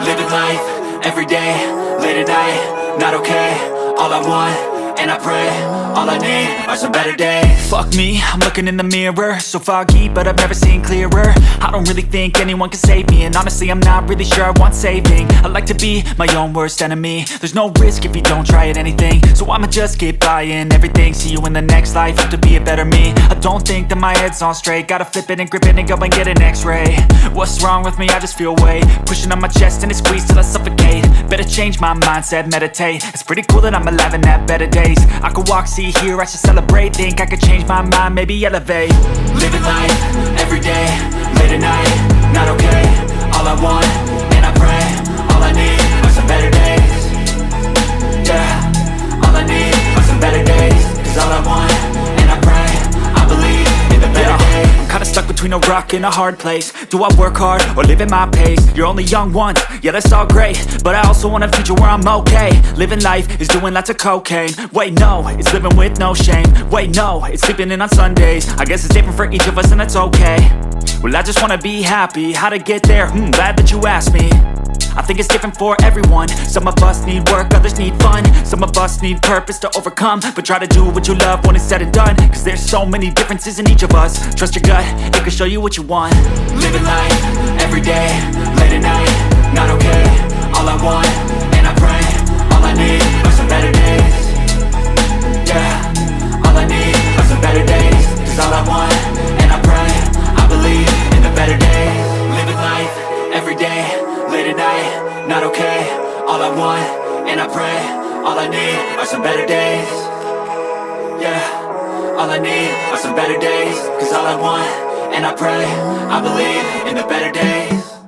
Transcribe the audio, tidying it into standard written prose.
Living life, everyday, late at night, not okay. All I want, and I pray, all I need are some better days. Fuck me, I'm looking in the mirror, so foggy, but I've never seen clearer. I don't really think anyone can save me, and honestly I'm not really sure I want saving. I like to be my own worst enemy. There's no risk if you don't try at anything, so I'ma just keep buying everything. See you in the next life, have to be a better me. I don't think that my head's on straight, gotta flip it and grip it and go and get an x-ray. What's wrong with me? I just feel weight pushing on my chest and it squeezes till I suffocate. Better change my mindset, meditate. It's pretty cool that I'm alive and have better days. I could walk, see, hear, I should celebrate. Think I could change my mind, maybe elevate. Living life, everyday, late at night, not okay. All I want, and I pray, all I need are some better days. Yeah, all I need are some better days. Cause all I want, and I pray, I believe in the better days. I'm kinda stuck between a rock and a hard place. Do I work hard or live at my pace? You're only young once, yeah that's all great, but I also want a future where I'm okay. Living life is doing lots of cocaine. Wait no, it's living with no shame. Wait no, it's sleeping in on Sundays. I guess it's different for each of us and that's okay. Well I just wanna be happy, how to get there? Glad that you asked me. I think it's different for everyone. Some of us need work, others need fun. Some of us need purpose to overcome. But try to do what you love when it's said and done. Cause there's so many differences in each of us. Trust your gut, it can show you what you want. Living life, everyday, late at night, not okay. All I want, and I pray, all I need are some better days. Yeah, all I need are some better days. Cause all I want, and I pray, I believe in the better days. Living life, everyday, late at night, not okay. All I want, and I pray, all I need are some better days. Yeah, all I need are some better days. Cause all I want, and I pray, I believe in the better days.